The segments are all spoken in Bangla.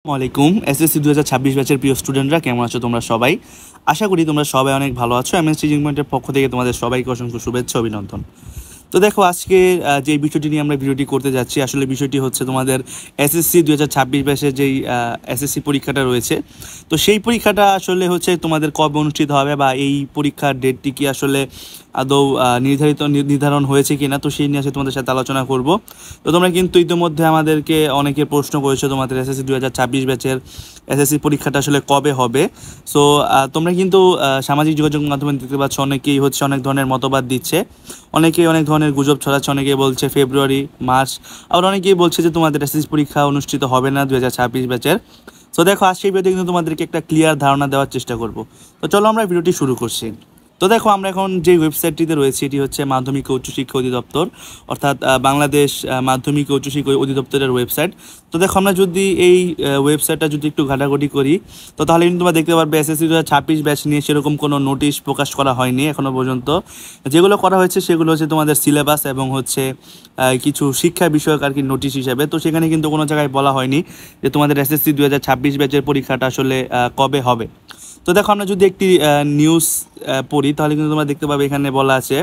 আসসালামাইকুম এসএসসি 2026 ব্যাচের প্রিয় স্টুডেন্টরা কেমন আছো তোমরা সবাই? আশা করি তোমরা সবাই অনেক ভালো আছো। এমএস টিচিং পয়েন্টের পক্ষ থেকে তোমাদের সবাইকে অসংখ্য শুভেচ্ছা অভিনন্দন। তো দেখো আজকে যে বিষয়টি নিয়ে আমরা ভিডিওটি করতে যাচ্ছি, আসলে বিষয়টি হচ্ছে তোমাদের এসএসসি 2026 ব্যাচের যেই এসএসসি পরীক্ষাটা রয়েছে, তো সেই পরীক্ষাটা আসলে হচ্ছে তোমাদের কবে অনুষ্ঠিত হবে বা এই পরীক্ষার ডেটটি কি আসলে আদৌ নির্ধারণ হয়েছে কি না, তো সেই নিয়ে আসে তোমাদের সাথে আলোচনা করব। তো তোমরা কিন্তু ইতিমধ্যে আমাদেরকে অনেকে প্রশ্ন করেছো তোমাদের এসএসসি 2026 ব্যাচের এসএসসি পরীক্ষাটা আসলে কবে হবে। সো তোমরা কিন্তু সামাজিক যোগাযোগ মাধ্যমে দেখতে পাচ্ছ অনেকেই হচ্ছে অনেক ধরনের মতবাদ দিচ্ছে, অনেকেই অনেক ধরনের গুজব ছড়াচ্ছে। অনেকেই বলছে ফেব্রুয়ারি, মার্চ, আবার অনেকেই বলছে যে তোমাদের এসএসসি পরীক্ষা অনুষ্ঠিত হবে না 2026 ব্যাচের। সো দেখো আজকে এই ভিডিওতে কিন্তু তোমাদেরকে একটা ক্লিয়ার ধারণা দেওয়ার চেষ্টা করব। তো চলো আমরা ভিডিওটি শুরু করছি। তো দেখো আমরা এখন যে ওয়েবসাইটটিতে রয়েছে এটি হচ্ছে মাধ্যমিক ও উচ্চশিক্ষা অধিদপ্তর, অর্থাৎ বাংলাদেশ মাধ্যমিক ও উচ্চশিক্ষা অধিদপ্তরের ওয়েবসাইট। তো দেখো আমরা যদি এই ওয়েবসাইটটা যদি একটু ঘাটাঘাটি করি, তো তাহলে কিন্তু তোমরা দেখতে পারবে এসএসসি 2026 ব্যাচ নিয়ে সেরকম কোনো নোটিশ প্রকাশ করা হয়নি এখনও পর্যন্ত। যেগুলো করা হয়েছে সেগুলো হচ্ছে তোমাদের সিলেবাস এবং হচ্ছে কিছু শিক্ষা বিষয়ক আর কি নোটিশ হিসাবে। তো সেখানে কিন্তু কোনো জায়গায় বলা হয়নি যে তোমাদের এসএসসি 2026 ব্যাচের পরীক্ষাটা আসলে কবে হবে। তো দেখো আমরা যদি একটি নিউজ পড়ি তাহলে কিন্তু তোমরা দেখতে পাবে এখানে বলা আছে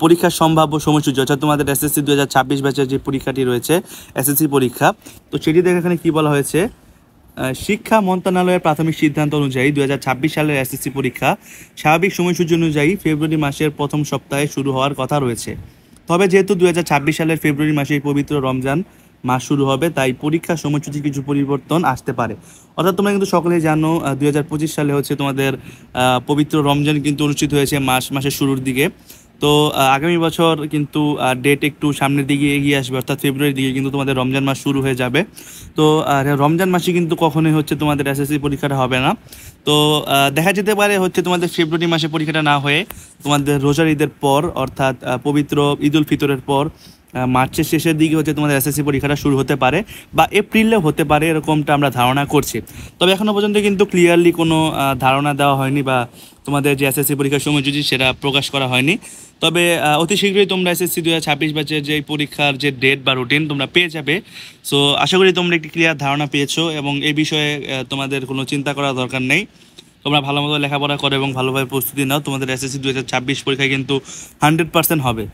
পরীক্ষার সম্ভাব্য সময়সূচি, অর্থাৎ তোমাদের এসএসসি 2026 ব্যাচের যে পরীক্ষাটি রয়েছে এসএসসি পরীক্ষা, তো সেটি দেখে এখানে কী বলা হয়েছে, শিক্ষা মন্ত্রণালয়ের প্রাথমিক সিদ্ধান্ত অনুযায়ী 2026 সালের এসএসসি পরীক্ষা স্বাভাবিক সময়সূচি অনুযায়ী ফেব্রুয়ারি মাসের প্রথম সপ্তাহে শুরু হওয়ার কথা রয়েছে। তবে যেহেতু 2026 সালের ফেব্রুয়ারি মাসেই পবিত্র রমজান মাস শুরু হবে, তাই পরীক্ষার সময়সূচি কিছু পরিবর্তন আসতে পারে। অর্থাৎ তোমরা কিন্তু সকলেই জানো 2025 সালে হচ্ছে তোমাদের পবিত্র রমজান কিন্তু অনুষ্ঠিত হয়েছে মাসের শুরুর দিকে। তো আগামী বছর কিন্তু ডেট একটু সামনের দিকে এগিয়ে আসবে, অর্থাৎ ফেব্রুয়ারির দিকে কিন্তু তোমাদের রমজান মাস শুরু হয়ে যাবে। তো রমজান মাসে কিন্তু কখনোই হচ্ছে তোমাদের এসএসসি পরীক্ষাটা হবে না। তো দেখা যেতে পারে হচ্ছে তোমাদের ফেব্রুয়ারি মাসে পরীক্ষাটা না হয়ে তোমাদের রোজার ঈদের পর, অর্থাৎ পবিত্র ঈদ উল ফিতরের পর মার্চের শেষের দিকে হচ্ছে তোমাদের এসএসসি পরীক্ষাটা শুরু হতে পারে বা এপ্রিলেও হতে পারে, এরকমটা আমরা ধারণা করছি। তবে এখনও পর্যন্ত কিন্তু ক্লিয়ারলি কোনো ধারণা দেওয়া হয়নি বা তোমাদের যে এসএসসি পরীক্ষার সময়সূচি সেটা প্রকাশ করা হয়নি। তবে অতি শীঘ্রই তোমরা এসএসসি 2026 ব্যাচের যে পরীক্ষার যে ডেট বা রুটিন তোমরা পেয়ে যাবে। সো আশা করি তোমরা একটি ক্লিয়ার ধারণা পেয়েছো এবং এই বিষয়ে তোমাদের কোনো চিন্তা করার দরকার নেই। তোমরা ভালো মতো লেখাপড়া করো এবং ভালোভাবে প্রস্তুতি নাও, তোমাদের এসএসসি 2026 পরীক্ষায় কিন্তু 100% হবে।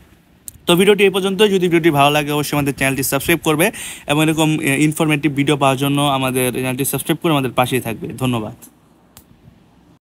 তো ভিডিওটি এই পর্যন্ত। যদি ভিডিওটি ভালো লাগে অবশ্যই আমাদের চ্যানেলটি সাবস্ক্রাইব করবে এবং এরকম ইনফরমেটিভ ভিডিও পাওয়ার জন্য আমাদের চ্যানেলটি সাবস্ক্রাইব করে আমাদের পাশেই থাকবে। ধন্যবাদ।